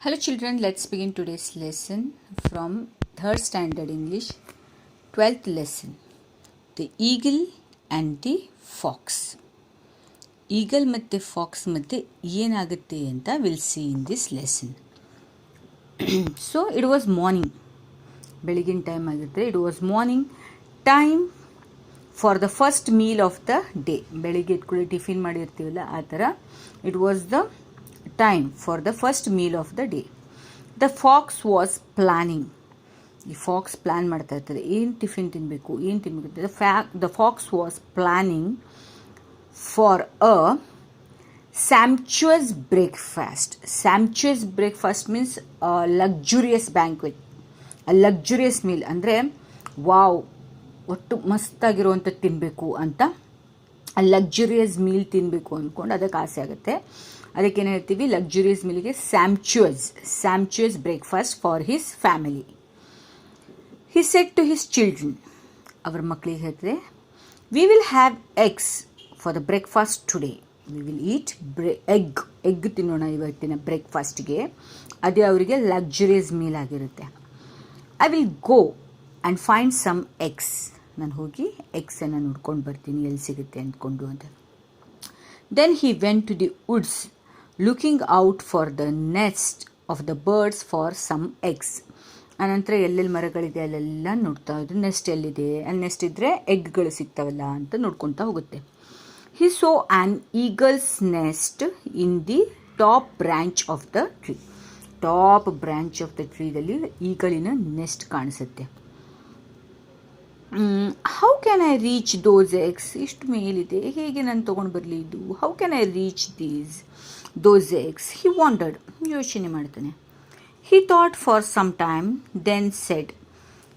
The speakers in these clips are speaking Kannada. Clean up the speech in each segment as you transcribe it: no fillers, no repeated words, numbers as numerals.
Hello children, let's begin today's lesson from 3rd standard English, 12th lesson, The Eagle and the Fox. Eagle ಮತ್ತು ಫಾಕ್ಸ್ ಮತ್ತು ಏನಾಗುತ್ತೆ ಅಂತ will see in this lesson. So it was morning, ಬೆಳಗಿನ ಟೈಮ್ ಆಗಿರುತ್ತೆ. It was morning time for the first meal of the day. ಬೆಳಿಗ್ಗೆ ಎತ್ಕೊಳ್ಳಿ ಟಿಫಿನ್ ಮಾಡಿರ್ತೀವಲ್ಲ ಆ ಥರ it was the time for the first meal of the day. The fox was planning. The fox plan ಮಾಡ್ತಾ ಇರ್ತದೆ, ಏನು ಟಿಫಿನ್ ತಿನ್ನಬೇಕು, ಏನು ತಿನ್ನಬೇಕು. The fox was planning for a sumptuous breakfast. Sumptuous breakfast means a luxurious banquet. A luxurious meal ಅಂದರೆ ವಾವ್, ಒಟ್ಟು ಮಸ್ತಾಗಿರುವಂಥದ್ದು ತಿನ್ನಬೇಕು ಅಂತ. ಆ ಲಕ್ಸುರಿಯಸ್ ಮೀಲ್ ತಿನ್ನಬೇಕು ಅಂದ್ಕೊಂಡು ಅದಕ್ಕೆ ಆಸೆ ಆಗುತ್ತೆ. ಅದಕ್ಕೇನು ಹೇಳ್ತೀವಿ, ಲಕ್ಸುರಿಯಸ್ ಮೀಲಿಗೆ sumptuous breakfast for his family. He said to his children, ಅವರ ಮಕ್ಕಳಿಗೆ ಹೇಳ್ತದೆ, we will have eggs for the breakfast today. We will eat egg ತಿನ್ನೋಣ ಇವತ್ತಿನ ಬ್ರೇಕ್ಫಾಸ್ಟ್ಗೆ. ಅದೇ ಅವರಿಗೆ ಲಕ್ಸುರಿಯಸ್ ಮೀಲ್ ಆಗಿರುತ್ತೆ. I will go and find some eggs. ನಾನು ಹೋಗಿ ಎಗ್ಸನ್ನು ನೋಡ್ಕೊಂಡು ಬರ್ತೀನಿ ಎಲ್ಲಿ ಸಿಗುತ್ತೆ ಅಂದ್ಕೊಂಡು ಅಂತ. Then he went to the woods looking out for the nest of the birds for some eggs. ಆನಂತರ ಎಲ್ಲೆಲ್ಲಿ ಮರಗಳಿದೆ ಅಲ್ಲೆಲ್ಲ ನೋಡ್ತಾ ಇದ್ರು, ನೆಸ್ಟ್ ಎಲ್ಲಿದೆ, ಅಲ್ಲಿ ನೆಸ್ಟ್ ಇದ್ದರೆ ಎಗ್ಗಳು ಸಿಗ್ತಾವಲ್ಲ ಅಂತ ನೋಡ್ಕೊತಾ ಹೋಗುತ್ತೆ. He saw an eagle's nest in the top branch of the tree. Top branch of the ಟ್ರೀದಲ್ಲಿ ಈಗಳಿನ ನೆಸ್ಟ್ ಕಾಣಿಸುತ್ತೆ. How can I reach those eggs? ಇಷ್ಟು ಮೇಲಿದೆ, ಹೇಗೆ ನಾನು ತೊಗೊಂಡು ಬರಲಿ ಇದು? How can I reach those eggs? He wondered, ಯೋಚನೆ ಮಾಡ್ತಾನೆ. He thought for some time, then said,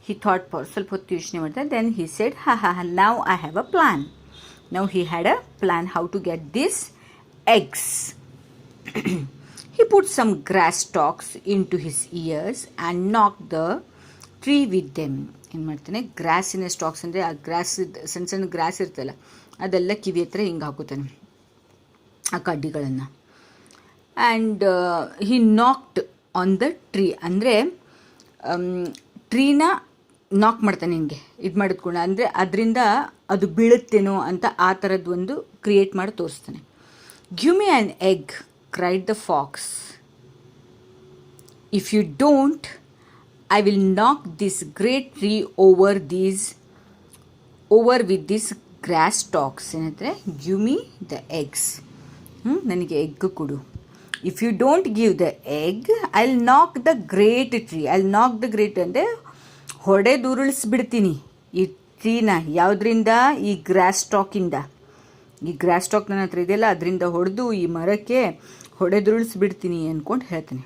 he thought for ಸ್ವಲ್ಪ ಹೊತ್ತು ಯೋಚನೆ ಮಾಡ್ತಾನೆ. Then he said, now I have a plan. Now he had a plan how to get this eggs. He put some grass stalks into his ears and knocked the tree with them. ಏನು ಮಾಡ್ತಾನೆ, ಗ್ರಾಸಿನ ಸ್ಟಾಕ್ಸ್ ಅಂದರೆ ಆ ಗ್ರಾಸ್, ಸಣ್ಣ ಸಣ್ಣ ಗ್ರಾಸ್ ಇರ್ತಲ್ಲ ಅದೆಲ್ಲ ಕಿವಿ ಹತ್ರ ಹಿಂಗೆ ಹಾಕುತ್ತಾನೆ, ಆ ಕಡ್ಡಿಗಳನ್ನು. And he knocked on the tree, ಅಂದರೆ ಟ್ರೀನ ನಾಕ್ ಮಾಡ್ತಾನೆ ಹಿಂಗೆ ಇದು ಮಾಡಿದ್ಕೊಂಡು, ಅಂದರೆ ಅದರಿಂದ ಅದು ಬೀಳುತ್ತೇನೋ ಅಂತ ಆ ಥರದ್ದು ಒಂದು ಕ್ರಿಯೇಟ್ ಮಾಡಿ ತೋರಿಸ್ತಾನೆ. Give me an egg, cried the fox. If you don't, I will knock this great tree over with these grass stalks. ಏನಂದರೆ ಗಿವ್ ಮಿ ದ ಎಗ್ಸ್, ನನಗೆ ಎಗ್ ಕೊಡು. If you don't give the egg, I will knock the great tree. I will knock the great ಅಂದರೆ ಹೊಡೆದುರುಳಿಸ್ಬಿಡ್ತೀನಿ ಈ ಟ್ರೀನ. ಯಾವುದರಿಂದ? ಈ ಗ್ರಾಸ್ ಸ್ಟಾಕಿಂದ. ಈ ಗ್ರಾಸ್ ಸ್ಟಾಕ್ ನನ್ನ ಹತ್ರ ಇದೆಯಲ್ಲ ಅದರಿಂದ ಹೊಡೆದು ಈ ಮರಕ್ಕೆ ಹೊಡೆದುರುಳಿಸ್ಬಿಡ್ತೀನಿ ಅಂದ್ಕೊಂಡು ಹೇಳ್ತಾನೆ.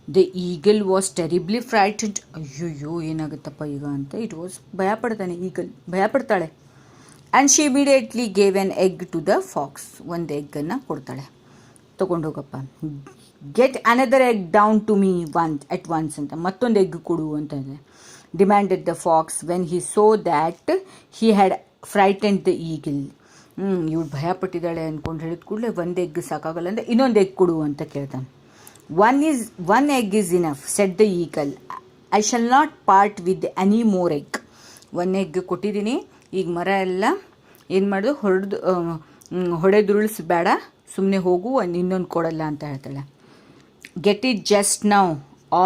The eagle was terribly frightened. ಅಯ್ಯೋ ಏನಾಗುತ್ತಪ್ಪ ಈಗ ಅಂತ ಇಟ್ ವಾಸ್ ಭಯಪಡ್ತಾನೆ. ಈಗಲ್ ಭಯಪಡ್ತಾಳೆ. And she immediately gave an egg to the fox. ಒಂದು ಎಗ್ಗನ್ನು ಕೊಡ್ತಾಳೆ, ತೊಗೊಂಡೋಗಪ್ಪ. Get another egg down to me at once ಅಂತ, ಮತ್ತೊಂದು ಎಗ್ ಕೊಡು ಅಂತ demanded the fox when he saw that he had frightened the eagle. ಇವಳು ಭಯಪಟ್ಟಿದ್ದಾಳೆ ಅಂದ್ಕೊಂಡು ಹೇಳಿದ ಕೂಡಲೇ ಒಂದು ಎಗ್ ಸಾಕಾಗಲ್ಲ ಅಂದರೆ ಇನ್ನೊಂದು ಎಗ್ ಕೊಡು ಅಂತ ಕೇಳ್ತಾನೆ. One egg is enough said the eagle. I shall not part with any more egg. ಒಂದು ಎಗ್ ಕೊಟ್ಟಿದ್ದೀನಿ, ಈಗ ಮರ ಎಲ್ಲ ಏನು ಮಾಡೋದು, ಹೊಡೆದುರುಳಿಸ್ಬೇಡ, ಸುಮ್ಮನೆ ಹೋಗು, ಇನ್ನೊಂದು ಕೊಡಲ್ಲ ಅಂತ ಹೇಳ್ತಾಳೆ. Get it just now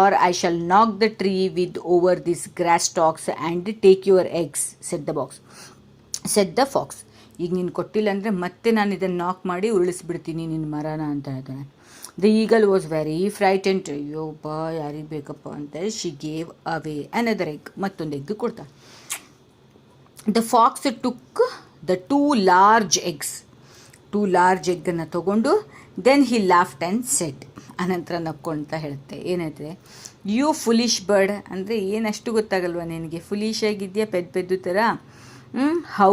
or I shall knock the tree with over this grass stalks and take your eggs said the fox. ಈಗ ನೀನು ಕೊಟ್ಟಿಲ್ಲ ಅಂದರೆ ಮತ್ತೆ ನಾನು ಇದನ್ನು ನಾಕ್ ಮಾಡಿ ಉರುಳಿಸ್ಬಿಡ್ತೀನಿ ನಿನ್ನ ಮರನ ಅಂತ ಹೇಳ್ತಾನೆ. The eagle was very frightened. ಅಯ್ಯೋ ಬಾ, ಯಾರಿಗೆ ಬೇಕಪ್ಪ ಅಂತ she gave away another egg. ಮತ್ತೊಂದು ಎಗ್ ಕೊಡ್ತಾನೆ. The fox took the two large ಎಗ್ಗನ್ನು ತೊಗೊಂಡು then he laughed and said. ಅನಂತರ ನಕ್ಕೊಳ್ತಾ ಹೇಳುತ್ತೆ, ಏನಂದರೆ ಯು ಫುಲಿಶ್ ಬರ್ಡ್, ಅಂದರೆ ಏನಷ್ಟು ಗೊತ್ತಾಗಲ್ವ ನಿನಗೆ, ಫುಲಿಶ್ ಆಗಿದೆಯಾ ಪೆದ್ದು ಥರ. How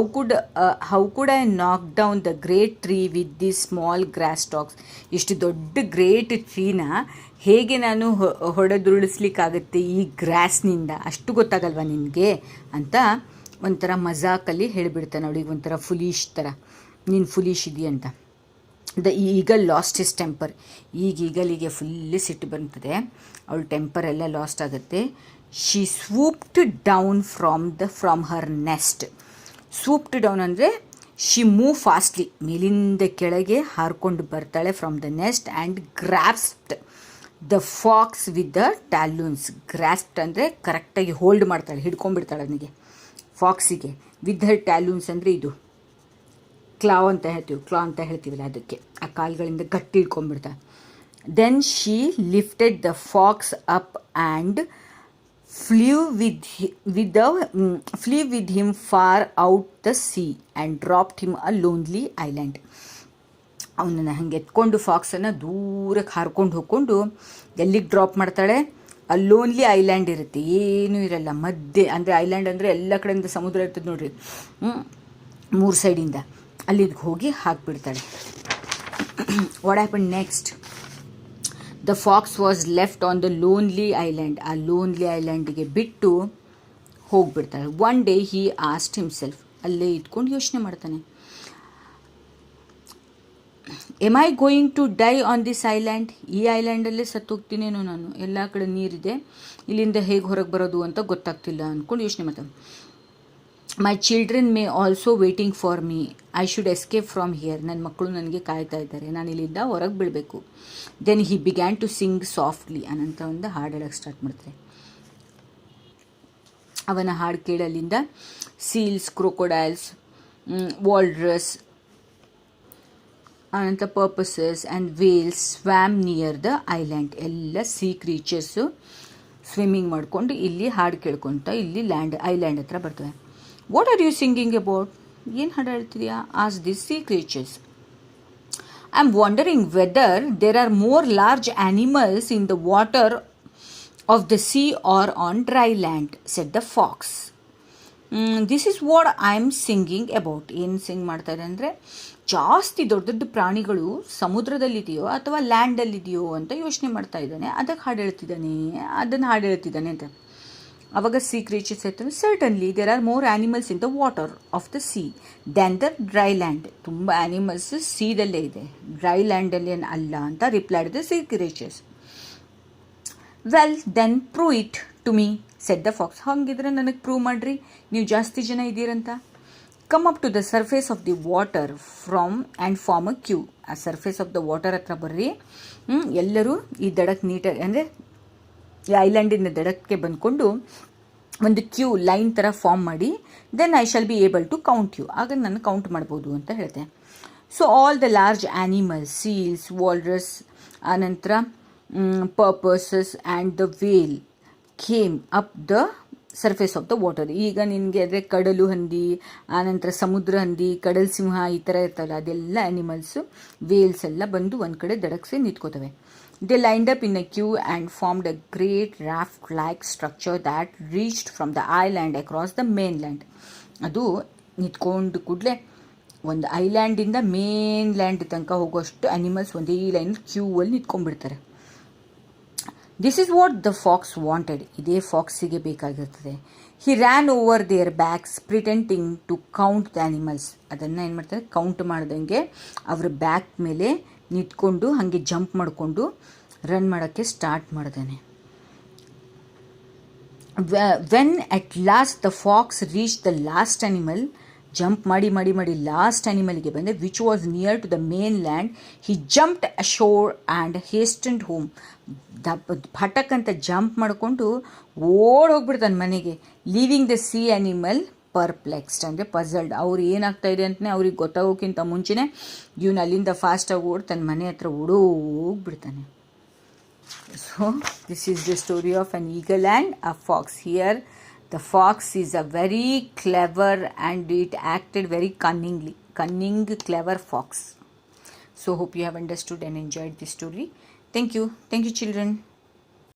could I knock down the great tree with the small grass stalks. ಇಷ್ಟು ದೊಡ್ಡ ಗ್ರೇಟ್ ಟ್ರೀನ ಹೇಗೆ ನಾನು ಹೊಡೆದುರುಳಿಸ್ಲಿಕ್ಕಾಗತ್ತೆ ಈ ಗ್ರಾಸ್ನಿಂದ, ಅಷ್ಟು ಗೊತ್ತಾಗಲ್ವ ನಿನಗೆ ಅಂತ ಒಂಥರ ಮಜಾಕಲ್ಲಿ ಹೇಳಿಬಿಡ್ತಾನೆ ಅವಳಿಗೆ, ಒಂಥರ ಫುಲೀಶ್ ಥರ, ನೀನು ಫುಲೀಶ್ ಇದೆಯಂತ. The eagle lost his temper. ಈಗ ಈಗಲಿಗೆ ಫುಲ್ಲಿ ಸಿಟ್ಟು ಬರ್ತದೆ, ಅವಳ ಟೆಂಪರ್ ಎಲ್ಲ ಲಾಸ್ಟ್ ಆಗುತ್ತೆ. She swooped down from her nest. Swooped down ಅಂದರೆ ಶಿ ಮೂವ್ ಫಾಸ್ಟ್ಲಿ, ಮೇಲಿಂದ ಕೆಳಗೆ ಹಾರ್ಕೊಂಡು ಬರ್ತಾಳೆ from the nest and grasped the fox with the talons. Grasped ಅಂದರೆ ಕರೆಕ್ಟಾಗಿ ಹೋಲ್ಡ್ ಮಾಡ್ತಾಳೆ, ಹಿಡ್ಕೊಂಡ್ಬಿಡ್ತಾಳೆ ಅವನಿಗೆ, ಫಾಕ್ಸಿಗೆ. ವಿತ್ ಹರ್ ಟ್ಯಾಲೂನ್ಸ್ ಅಂದರೆ ಇದು ಕ್ಲಾವ್ ಅಂತ ಹೇಳ್ತೀವಿ, ಕ್ಲಾ ಅಂತ ಹೇಳ್ತೀವಲ್ಲ ಅದಕ್ಕೆ, ಆ ಕಾಲುಗಳಿಂದ ಗಟ್ಟಿ ಹಿಡ್ಕೊಂಡ್ಬಿಡ್ತಾಳೆ. Then she lifted the fox up and flew with him far out the sea and dropped him a lonely island. ಅವನನ್ನು ಹಾಗೆ ಎತ್ಕೊಂಡು ಫಾಕ್ಸನ್ನು ದೂರಕ್ಕೆ ಹಾರ್ಕೊಂಡು ಹೋಗ್ಕೊಂಡು ಎಲ್ಲಿಗೆ ಡ್ರಾಪ್ ಮಾಡ್ತಾಳೆ? ಆ ಲೋನ್ಲಿ ಐಲ್ಯಾಂಡ್ ಇರುತ್ತೆ, ಏನೂ ಇರಲ್ಲ ಮಧ್ಯೆ. ಅಂದರೆ ಐಲ್ಯಾಂಡ್ ಅಂದರೆ ಎಲ್ಲ ಕಡೆಯಿಂದ ಸಮುದ್ರ ಇರ್ತದೆ ನೋಡ್ರಿ, 3 ಸೈಡಿಂದ, ಅಲ್ಲಿಗೆ ಹೋಗಿ ಹಾಕಿಬಿಡ್ತಾಳೆ. What happen next? The fox was left on the lonely island. ಆ ಲೋನ್ಲಿ ಐಲ್ಯಾಂಡಿಗೆ ಬಿಟ್ಟು ಹೋಗ್ಬಿಡ್ತಾಳೆ. One day he asked himself, ಅಲ್ಲೇ ಇದ್ಕೊಂಡು ಯೋಚನೆ ಮಾಡ್ತಾನೆ, am I going to die on this island? ಈ ಐಲ್ಯಾಂಡಲ್ಲೇ ಸತ್ತೋಗ್ತೀನೇನೋ ನಾನು, ಎಲ್ಲ ಕಡೆ ನೀರಿದೆ, ಇಲ್ಲಿಂದ ಹೇಗೆ ಹೊರಗೆ ಬರೋದು ಅಂತ ಗೊತ್ತಾಗ್ತಿಲ್ಲ ಅಂದ್ಕೊಂಡು ಯೋಚನೆ ಮಾಡ್ತಾನೆ. My children may also waiting for me, I should escape from here. ನನ್ನ ಮಕ್ಕಳು ನನಗೆ ಕಾಯ್ತಾ ಇದ್ದಾರೆ, ನಾನು ಇಲ್ಲಿಂದ ಹೊರಗೆ ಬೀಳಬೇಕು. Then he began to sing softly, ಅನಂತ ಒಂದು ಹಾಡು ಹೇಳೋಕ್ಕೆ ಸ್ಟಾರ್ಟ್ ಮಾಡ್ತಾರೆ. ಅವನ ಹಾಡು ಕೇಳಲಿಂದ ಸೀಲ್ಸ್, ಕ್ರೊಕೊಡೈಲ್ಸ್, ವಾಲ್ರಸ್, ಅನಂತ porpoises and whales swam near the island. ಎಲ್ಲ ಸೀ ಕ್ರೀಚರ್ಸು ಸ್ವಿಮ್ಮಿಂಗ್ ಮಾಡಿಕೊಂಡು ಇಲ್ಲಿ ಹಾಡು ಕೇಳ್ಕೊತ ಇಲ್ಲಿ ಐಲ್ಯಾಂಡ್ ಹತ್ರ ಬರ್ತವೆ. What are you singing about? ಏನು ಹಾಡು ಹೇಳ್ತಿದ್ಯಾ? As this sea creatures. I am wondering whether there are more large animals in the water of the sea or on dry land, said the fox. This is what I am singing about. ಏನು ಸಿಂಗ್ ಮಾಡ್ತಾರೆ ಅಂದರೆ, ಜಾಸ್ತಿ ದೊಡ್ಡ ದೊಡ್ಡ ಪ್ರಾಣಿಗಳು ಸಮುದ್ರದಲ್ಲಿದೆಯೋ ಅಥವಾ ಲ್ಯಾಂಡಲ್ಲಿದೆಯೋ ಅಂತ ಯೋಚನೆ ಮಾಡ್ತಾ ಇದ್ದಾನೆ, ಅದಕ್ಕೆ ಹಾಡು ಹೇಳ್ತಿದ್ದಾನೆ, ಅದನ್ನು ಹಾಡು ಹೇಳ್ತಿದ್ದಾನೆ ಅಂತ. ಅವಾಗ ಸೀ ಕ್ರೀಚರ್ಸ್ ಹೇಳ್ತಾರೆ, certainly there are more animals in the water of the sea than the dry land. ತುಂಬ ಆ್ಯನಿಮಲ್ಸ್ ಸೀದಲ್ಲೇ ಇದೆ, ಡ್ರೈ ಲ್ಯಾಂಡಲ್ಲಿ ಅಲ್ಲ ಅಂತ replied the sea creatures. Well then prove it to me, said the fox. ಹಾಗಿದ್ರೆ ನನಗೆ ಪ್ರೂವ್ ಮಾಡಿರಿ, ನೀವು ಜಾಸ್ತಿ ಜನ ಇದ್ದೀರಂತ. Come up to the surface of the water from and form a queue. ಆ ಸರ್ಫೇಸ್ ಆಫ್ ದ ವಾಟರ್ ಹತ್ರ ಬರ್ರಿ, ಎಲ್ಲರೂ ಈ ದಡಕ್ಕೆ ನೀಟಾಗಿ, ಅಂದರೆ ಈ ಐಲ್ಯಾಂಡಿನ ದಡಕ್ಕೆ ಬಂದ್ಕೊಂಡು ಒಂದು ಕ್ಯೂ ಲೈನ್ ಥರ ಫಾರ್ಮ್ ಮಾಡಿ, then I shall be able to count you. ಆಗ ನಾನು ಕೌಂಟ್ ಮಾಡ್ಬೋದು ಅಂತ ಹೇಳಿದೆ. So all the large animals, seals, walrus, ಆನಂತರ porpoises and the whale came up the surface of the water. ಈಗ ನಿನಗೆ ಅಂದರೆ ಕಡಲು ಹಂದಿ, ಆನಂತರ ಸಮುದ್ರ ಹಂದಿ, ಕಡಲ್ ಸಿಂಹ ಈ ಥರ ಇರ್ತಲ್ಲ, ಅದೆಲ್ಲ ಆ್ಯನಿಮಲ್ಸು, ವೇಲ್ಸ್ ಎಲ್ಲ ಬಂದು ಒಂದು ಕಡೆ ದಡಕ್ಕೆ ನಿಂತ್ಕೋತವೆ. They lined up in a queue and formed a great raft-like structure that reached from the island across the mainland. ಅದು ನಿಂತ್ಕೊಂಡು ಕೂಡಲೇ ಒಂದು ಐಲ್ಯಾಂಡಿಂದ ಮೇನ್ ಲ್ಯಾಂಡ್ ತನಕ ಹೋಗೋಷ್ಟು ಆ್ಯನಿಮಲ್ಸ್ ಒಂದೇ ಲೈನ್ ಕ್ಯೂವಲ್ಲಿ ನಿಂತ್ಕೊಂಡ್ಬಿಡ್ತಾರೆ. This is what the fox wanted. ಇದೇ ಫಾಕ್ಸಿಗೆ ಬೇಕಾಗಿರ್ತದೆ. He ran over their backs pretending to count the animals. ಅದನ್ನು ಏನು ಮಾಡ್ತಾರೆ, ಕೌಂಟ್ ಮಾಡ್ದಂಗೆ ಅವ್ರ ಬ್ಯಾಕ್ ಮೇಲೆ ನಿಂತ್ಕೊಂಡು ಹಾಗೆ ಜಂಪ್ ಮಾಡಿಕೊಂಡು ರನ್ ಮಾಡೋಕ್ಕೆ ಸ್ಟಾರ್ಟ್ ಮಾಡ್ತಾನೆ. When at last the fox reach the last animal, jump ಮಾಡಿ ಮಾಡಿ ಮಾಡಿ ಲಾಸ್ಟ್ ಆ್ಯನಿಮಲ್ಗೆ ಬಂದೆ, which was near to the mainland. He jumped ashore and hastened home. ಫಟಕ್ ಅಂತ ಜಂಪ್ ಮಾಡಿಕೊಂಡು ಹೋಗ್ಬಿಡ್ತಾನೆ ಮನೆಗೆ, leaving the sea animal perplexed, ಅಂದರೆ ಪಝಲ್ಡ್. ಅವ್ರು ಏನಾಗ್ತಾ ಇದೆ ಅಂತಲೇ ಅವ್ರಿಗೆ ಗೊತ್ತಾಗೋಕ್ಕಿಂತ ಮುಂಚೆನೇ ಇವನು ಅಲ್ಲಿಂದ ಫಾಸ್ಟಾಗಿ ಓಡಿ ತನ್ನ ಮನೆ ಹತ್ರ ಓಡೋಗ್ಬಿಡ್ತಾನೆ. So this is the story of an eagle and a fox. Here the fox is a very clever and it acted very cunning, clever fox. So hope you have understood and enjoyed this story. Thank you children.